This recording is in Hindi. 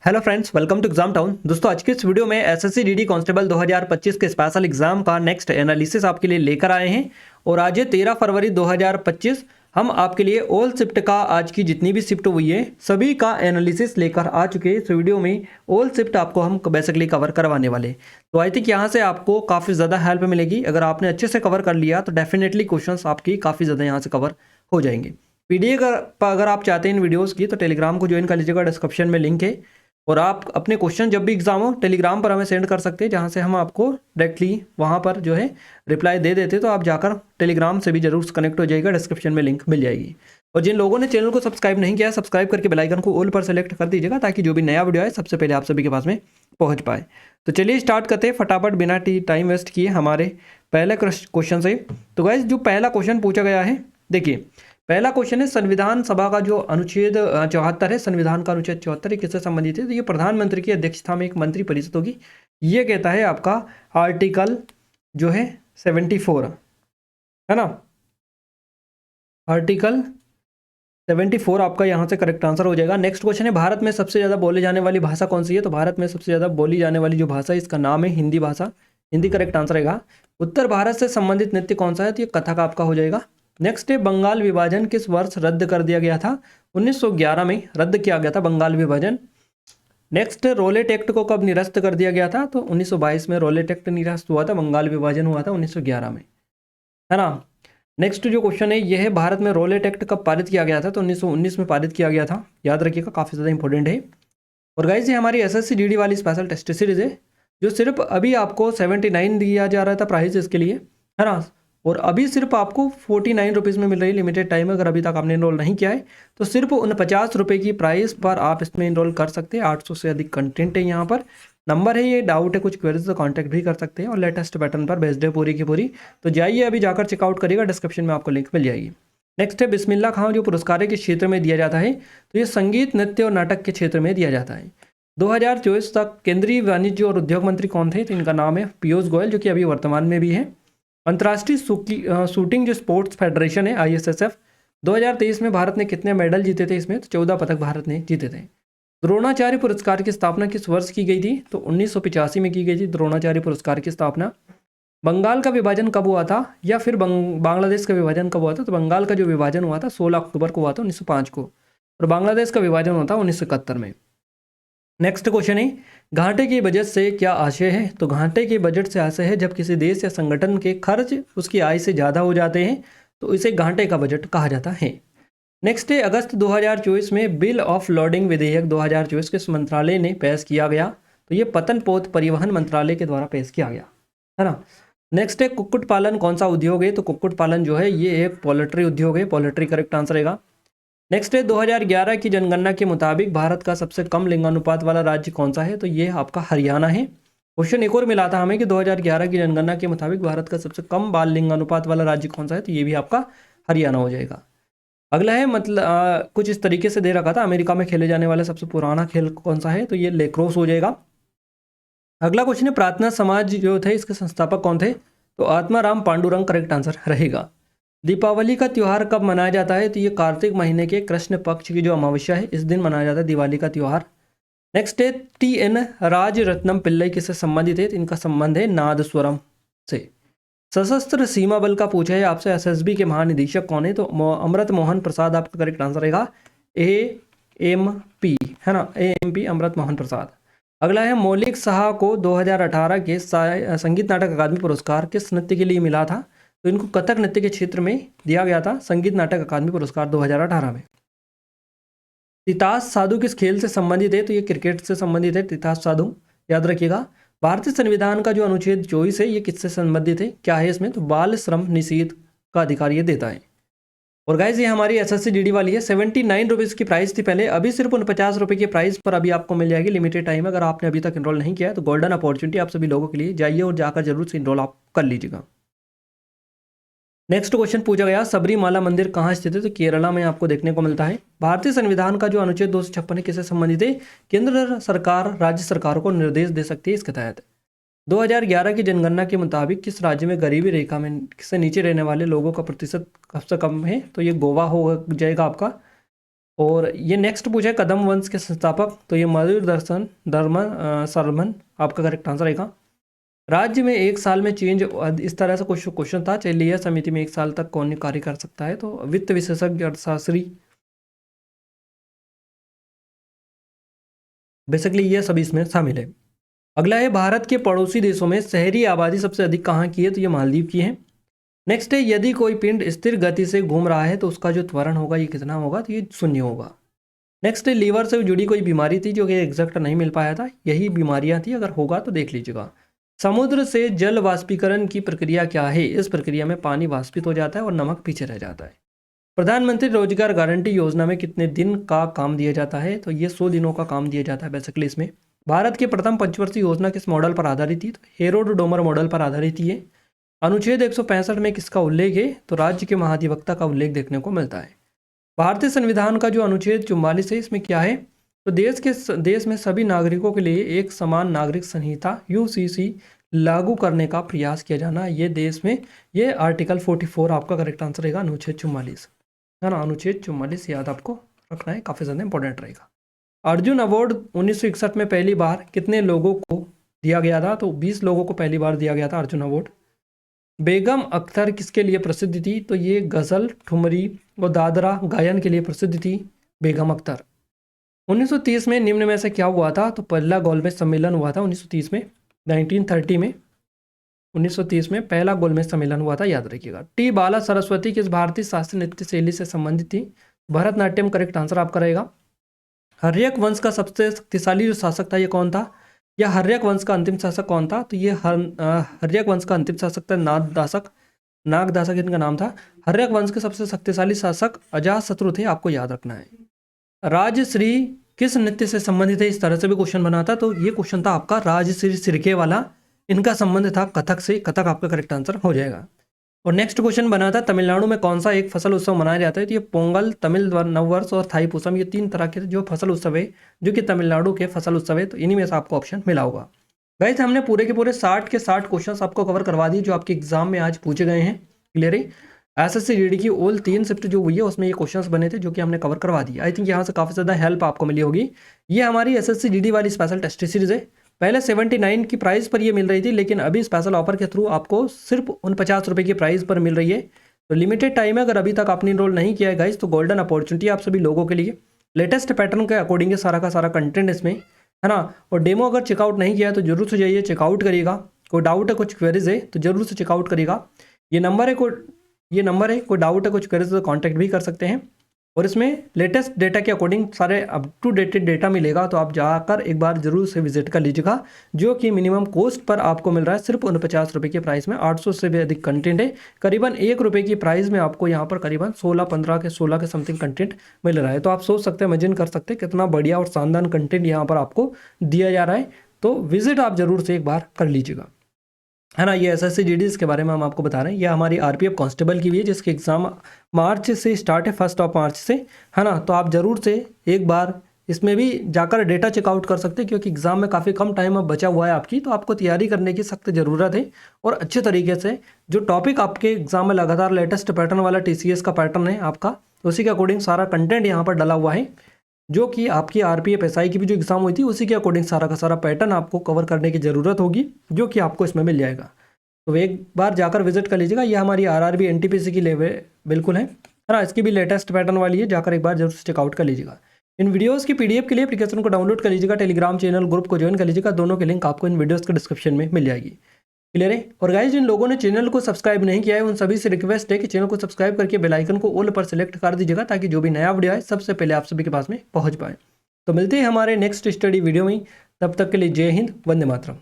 Hello friends, welcome to exam town. दोस्तों, आज के इस वीडियो में एसएससी जीडी कांस्टेबल 2025 के स्पेशल एग्जाम का नेक्स्ट एनालिसिस आपके लिए लेकर आए हैं। और आज है 13 फरवरी 2025। हम आपके लिए ऑल शिफ्ट का आज की जितनी भी शिफ्ट हुई है सभी का एनालिसिस लेकर आ चुके हैं। इस वीडियो में ऑल शिफ्ट आपको हम बेसिकली कवर करवाने वाले। तो आई थिंक यहाँ से आपको काफ़ी ज़्यादा हेल्प मिलेगी। अगर आपने अच्छे से कवर कर लिया तो डेफिनेटली क्वेश्चन आपकी काफ़ी ज़्यादा यहाँ से कवर हो जाएंगे। पीडीएफ अगर आप चाहते हैं इन वीडियोज़ की तो टेलीग्राम को ज्वाइन कर लीजिएगा, डिस्क्रिप्शन में लिंक है। और आप अपने क्वेश्चन जब भी एग्जाम हो टेलीग्राम पर हमें सेंड कर सकते हैं, जहां से हम आपको डायरेक्टली वहां पर जो है रिप्लाई दे देते। तो आप जाकर टेलीग्राम से भी जरूर कनेक्ट हो जाइएगा, डिस्क्रिप्शन में लिंक मिल जाएगी। और जिन लोगों ने चैनल को सब्सक्राइब नहीं किया, सब्सक्राइब करके बेल आइकन को ऑल पर सेलेक्ट कर दीजिएगा, ताकि जो भी नया वीडियो आए सबसे पहले आप सभी के पास में पहुँच पाए। तो चलिए स्टार्ट करते हैं फटाफट बिना टाइम वेस्ट किए हमारे पहले क्वेश्चन से। तो गाइस, जो पहला क्वेश्चन पूछा गया है, देखिए पहला क्वेश्चन है संविधान सभा का जो अनुच्छेद 74 है, संविधान का अनुच्छेद 74 किससे संबंधित है? तो ये प्रधानमंत्री की अध्यक्षता में एक मंत्री परिषद होगी। ये कहता है आपका आर्टिकल जो है 74, है ना। आर्टिकल 74 आपका यहाँ से करेक्ट आंसर हो जाएगा। नेक्स्ट क्वेश्चन है भारत में सबसे ज़्यादा बोले जाने वाली भाषा कौन सी है? तो भारत में सबसे ज़्यादा बोली जाने वाली जो भाषा है इसका नाम है हिंदी भाषा। हिंदी करेक्ट आंसर रहेगा। उत्तर भारत से संबंधित नृत्य कौन सा है? तो ये कथक आपका हो जाएगा। नेक्स्ट है बंगाल विभाजन किस वर्ष रद्द कर दिया गया था? 1911 में रद्द किया गया था बंगाल विभाजन। नेक्स्ट, रोलेट एक्ट को कब निरस्त कर दिया गया था? तो 1922 में रोलेट एक्ट निरस्त हुआ था, बंगाल विभाजन हुआ था 1911 में, है ना। नेक्स्ट जो क्वेश्चन है ये है भारत में रोलेट एक्ट कब पारित किया गया था? तो 1919 में पारित किया गया था। याद रखिएगा, काफ़ी ज़्यादा इंपॉर्टेंट है। और गाइस, ये हमारी एसएससी जीडी वाली स्पेशल टेस्ट सीरीज है, जो सिर्फ अभी आपको 79 दिया जा रहा था प्राइस इसके लिए, है ना। और अभी सिर्फ आपको 49 रुपीज़ में मिल रही है, लिमिटेड टाइम है। अगर अभी तक आपने इनरोल नहीं किया है तो सिर्फ 49 रुपये की प्राइस पर आप इसमें इनरोल कर सकते हैं। 800 से अधिक कंटेंट है यहाँ पर। नंबर है, ये डाउट है कुछ क्वेरीज तो कांटेक्ट भी कर सकते हैं। और लेटेस्ट पैटर्न पर बेस्ड है पूरी की पूरी। तो जाइए अभी जाकर चेकआउट करिएगा, डिस्क्रिप्शन में आपको लिंक मिल जाएगी। नेक्स्ट है बिस्मिल्लाह खां जो पुरस्कार के क्षेत्र में दिया जाता है, तो ये संगीत, नृत्य और नाटक के क्षेत्र में दिया जाता है। 2024 तक केंद्रीय वाणिज्य और उद्योग मंत्री कौन थे? तो इनका नाम है पीयूष गोयल, जो कि अभी वर्तमान में भी है। अंतर्राष्ट्रीय शूटिंग जो स्पोर्ट्स फेडरेशन है ISSF, 2023 में भारत ने कितने मेडल जीते थे इसमें? तो 14 पदक भारत ने जीते थे। द्रोणाचार्य पुरस्कार की स्थापना किस वर्ष की गई थी? तो 1985 में की गई थी द्रोणाचार्य पुरस्कार की स्थापना। बंगाल का विभाजन कब हुआ था, या फिर बांग्लादेश का विभाजन कब हुआ था? तो बंगाल का जो विभाजन हुआ था 16 अक्टूबर को हुआ था 1905 को। और बांग्लादेश का विभाजन हुआ था 1971 में। नेक्स्ट क्वेश्चन है घाटे के बजट से क्या आशय है? तो घाटे के बजट से आशय है जब किसी देश या संगठन के खर्च उसकी आय से ज़्यादा हो जाते हैं तो इसे घाटे का बजट कहा जाता है। नेक्स्ट है अगस्त 2024 में बिल ऑफ लोडिंग विधेयक 2024 किस मंत्रालय ने पेश किया गया? तो ये पतन पोत परिवहन मंत्रालय के द्वारा पेश किया गया, है ना। नेक्स्ट है कुक्कुट पालन कौन सा उद्योग है? तो कुक्कुट पालन जो है ये एक पोल्ट्री उद्योग है। पोल्ट्री करेक्ट आंसर रहेगा। नेक्स्ट है 2011 की जनगणना के मुताबिक भारत का सबसे कम लिंगानुपात वाला राज्य कौन सा है? तो ये आपका हरियाणा है। क्वेश्चन एक और मिला था हमें कि 2011 की जनगणना के मुताबिक भारत का सबसे कम बाल लिंगानुपात वाला राज्य कौन सा है? तो ये भी आपका हरियाणा हो जाएगा। अगला है मतलब कुछ इस तरीके से दे रखा था, अमेरिका में खेले जाने वाला सबसे पुराना खेल कौन सा है? तो ये लेक्रोस हो जाएगा। अगला क्वेश्चन है प्रार्थना समाज जो थे इसके संस्थापक कौन थे? तो आत्माराम पांडुरंग करेक्ट आंसर रहेगा। दीपावली का त्यौहार कब मनाया जाता है? तो ये कार्तिक महीने के कृष्ण पक्ष की जो अमावस्या है इस दिन मनाया जाता है दिवाली का त्यौहार। नेक्स्ट है TN राजरत्नम पिल्लई किससे संबंधित है? तो इनका संबंध है नादस्वरम से। सशस्त्र सीमा बल का पूछा है आपसे SSB के महानिदेशक कौन है? तो अमृत मोहन प्रसाद आपका करेक्ट आंसर रहेगा। AMP, है ना, AMP अमृत मोहन प्रसाद। अगला है मौलिक शाह को 2018 के संगीत नाटक अकादमी पुरस्कार किस नृत्य के लिए मिला था? तो इनको कथक नृत्य के क्षेत्र में दिया गया था संगीत नाटक अकादमी पुरस्कार 2018 में। तितास साधु किस खेल से संबंधित है? तो ये क्रिकेट से संबंधित है तितास साधु, याद रखिएगा। भारतीय संविधान का जो अनुच्छेद 24 है ये किससे संबंधित है? क्या है इसमें? तो बाल श्रम निषेध का अधिकार ये देता है। और गाइज ये हमारी SSC GD वाली है। 79 रुपीज़ की प्राइस थी पहले, अभी सिर्फ 49 रुपये की प्राइस पर अभी आपको मिल जाएगी, लिमिटेड टाइम। अगर आपने अभी तक इनरोल नहीं किया है तो गोल्डन अपॉर्चुनिटी आप सभी लोगों के लिए, जाइए और जाकर जरूर से इनरोल आप कर लीजिएगा। नेक्स्ट क्वेश्चन पूछा गया सबरीमाला मंदिर कहाँ स्थित है? तो केरला में आपको देखने को मिलता है। भारतीय संविधान का जो अनुच्छेद 256 है किससे संबंधित है? केंद्र सरकार राज्य सरकार को निर्देश दे सकती है इसके तहत। 2011 की जनगणना के मुताबिक किस राज्य में गरीबी रेखा में से नीचे रहने वाले लोगों का प्रतिशत सबसे कम है? तो ये गोवा हो जाएगा आपका। और ये नेक्स्ट पूछा है कदम वंश के संस्थापक, तो ये मयूर दर्शन शर्मन आपका करेक्ट आंसर रहेगा। राज्य में एक साल में चेंज, इस तरह से कुछ क्वेश्चन था, चलिए समिति में एक साल तक कौन कार्य कर सकता है, तो वित्त विशेषज्ञ अर्थशास्त्री, बेसिकली ये सभी इसमें शामिल है। अगला है भारत के पड़ोसी देशों में शहरी आबादी सबसे अधिक कहाँ की है, तो ये मालदीव की है। नेक्स्ट है यदि कोई पिंड स्थिर गति से घूम रहा है तो उसका जो त्वरण होगा ये कितना होगा, तो ये 0 होगा। नेक्स्ट है लीवर से जुड़ी कोई बीमारी थी जो कि एग्जैक्ट नहीं मिल पाया था, यही बीमारियां थी, अगर होगा तो देख लीजिएगा। समुद्र से जल वाष्पीकरण की प्रक्रिया क्या है, इस प्रक्रिया में पानी वाष्पित हो जाता है और नमक पीछे रह जाता है। प्रधानमंत्री रोजगार गारंटी योजना में कितने दिन का काम दिया जाता है, तो ये 100 दिनों का काम दिया जाता है बेसिकली इसमें। भारत की प्रथम पंचवर्षीय योजना किस मॉडल पर आधारित थी, तो हेरोड डोमर मॉडल पर आधारित थी। अनुच्छेद 165 में किसका उल्लेख है, तो राज्य के महाधिवक्ता का उल्लेख देखने को मिलता है। भारतीय संविधान का जो अनुच्छेद 44 है इसमें क्या है, तो देश में सभी नागरिकों के लिए एक समान नागरिक संहिता यूसीसी लागू करने का प्रयास किया जाना, ये देश में ये आर्टिकल 44 आपका करेक्ट आंसर रहेगा, अनुच्छेद 44 है ना। अनुच्छेद 44 याद आपको रखना है, काफ़ी ज़्यादा इंपॉर्टेंट रहेगा। अर्जुन अवार्ड 1961 में पहली बार कितने लोगों को दिया गया था, तो 20 लोगों को पहली बार दिया गया था अर्जुन अवार्ड। बेगम अख्तर किसके लिए प्रसिद्ध थी, तो ये गज़ल, ठुमरी और दादरा गायन के लिए प्रसिद्ध थी बेगम अख्तर। 1930 में निम्न में से क्या हुआ था, तो पहला गोलमेज सम्मेलन हुआ था 1930 में, 1930 में 1930 में पहला गोलमेज सम्मेलन हुआ था, याद रखिएगा। टी बाला सरस्वती किस भारतीय शास्त्रीय नृत्य शैली से संबंधित थी, भरतनाट्यम करेक्ट आंसर आपका रहेगा। हर्यक वंश का सबसे शक्तिशाली जो शासक था ये कौन था, या हर्यक वंश का अंतिम शासक कौन था, तो ये हर्यक वंश का अंतिम शासक था नागदासक इनका नाम था। हर्यक वंश के सबसे शक्तिशाली शासक अजातशत्रु थे, आपको याद रखना है। राजश्री किस नृत्य से संबंधित है, इस तरह से भी क्वेश्चन बना था, तो ये क्वेश्चन था आपका राजश्री सिरके वाला, इनका संबंध था कथक से, कथक आपका करेक्ट आंसर हो जाएगा। और नेक्स्ट क्वेश्चन बना था तमिलनाडु में कौन सा एक फसल उत्सव मनाया जाता है, तो ये पोंगल, तमिल नववर्ष और थाई पूसम, ये 3 तरह के जो फसल उत्सव है जो कि तमिलनाडु के फसल उत्सव है, तो इन्हीं में से आपको ऑप्शन मिला होगा। गाइस हमने पूरे के पूरे 60 के 60 क्वेश्चन आपको कवर करवा दिए जो आपके एग्जाम में आज पूछे गए हैं। क्लियर है, एसएससी जीडी की ऑल 3 शिफ्ट जो हुई है उसमें ये क्वेश्चंस बने थे जो कि हमने कवर करवा दिए। आई थिंक यहाँ से काफ़ी ज़्यादा हेल्प आपको मिली होगी। ये हमारी एसएससी जीडी वाली स्पेशल टेस्ट सीरीज है। पहले 79 की प्राइस पर ये मिल रही थी, लेकिन अभी स्पेशल ऑफर के थ्रू आपको सिर्फ 49 रुपये की प्राइस पर मिल रही है। तो लिमिटेड टाइम है, अगर अभी तक आपने इनरोल नहीं किया है गाइस तो गोल्डन अपॉर्चुनिटी आप सभी लोगों के लिए। लेटेस्ट पैटर्न के अकॉर्डिंग है सारा का सारा कंटेंट इसमें, है ना। और डेमो अगर चेकआउट नहीं किया है तो जरूर से जाइए चेकआउट करिएगा। कोई डाउट है, कुछ क्वेरीज है तो जरूर से चेकआउट करिएगा। ये नंबर है, कोई डाउट है, कुछ क्वेरीज तो कॉन्टैक्ट भी कर सकते हैं। और इसमें लेटेस्ट डेटा के अकॉर्डिंग सारे अप टू डेटेड डेटा मिलेगा, तो आप जाकर एक बार जरूर से विजिट कर लीजिएगा। जो कि मिनिमम कॉस्ट पर आपको मिल रहा है सिर्फ 49 रुपये के प्राइस में। 800 से भी अधिक कंटेंट है, करीबन 1 रुपये की प्राइस में आपको यहाँ पर करीबन 16 के समथिंग कंटेंट मिल रहा है। तो आप सोच सकते हैं, इमेजिन कर सकते हैं कितना बढ़िया और शानदार कंटेंट यहाँ पर आपको दिया जा रहा है। तो विजिट आप जरूर से एक बार कर लीजिएगा, है ना। ये एसएससी जीडीज के बारे में हम आपको बता रहे हैं। ये हमारी आरपीएफ कांस्टेबल की भी है जिसके एग्ज़ाम मार्च से स्टार्ट है, 1 मार्च से, है ना। तो आप ज़रूर से एक बार इसमें भी जाकर डेटा चेकआउट कर सकते हैं, क्योंकि एग्ज़ाम में काफ़ी कम टाइम अब बचा हुआ है आपकी, तो आपको तैयारी करने की सख्त ज़रूरत है। और अच्छे तरीके से जो टॉपिक आपके एग्ज़ाम में लगातार लेटेस्ट पैटर्न वाला TCS का पैटर्न है आपका, उसी के अकॉर्डिंग सारा कंटेंट यहाँ पर डला हुआ है। जो कि आपकी आरपीएफ एसआई की भी जो एग्ज़ाम हुई थी उसी के अकॉर्डिंग सारा का सारा पैटर्न आपको कवर करने की ज़रूरत होगी, जो कि आपको इसमें मिल जाएगा। तो एक बार जाकर विजिट कर लीजिएगा। ये हमारी आरआरबी एनटीपीसी की लेवल बिल्कुल है ना। इसकी भी लेटेस्ट पैटर्न वाली है, जाकर एक बार जरूर से चेकआउट कर लीजिएगा। इन वीडियोस की पीडीएफ के लिए एप्लीकेशन को डाउनलोड कर लीजिएगा, टेलीग्राम चैनल ग्रुप को ज्वाइन कर लीजिएगा। दोनों की लिंक आपको इन वीडियोस के डिस्क्रिप्शन में मिल जाएगी। क्लियर है। और गाइस जिन लोगों ने चैनल को सब्सक्राइब नहीं किया है उन सभी से रिक्वेस्ट है कि चैनल को सब्सक्राइब करके बेल आइकन को ऑल पर सेलेक्ट कर दीजिएगा, ताकि जो भी नया वीडियो आए सबसे पहले आप सभी के पास में पहुंच पाए। तो मिलते हैं हमारे नेक्स्ट स्टडी वीडियो में, तब तक के लिए जय हिंद, वंदे मातरम।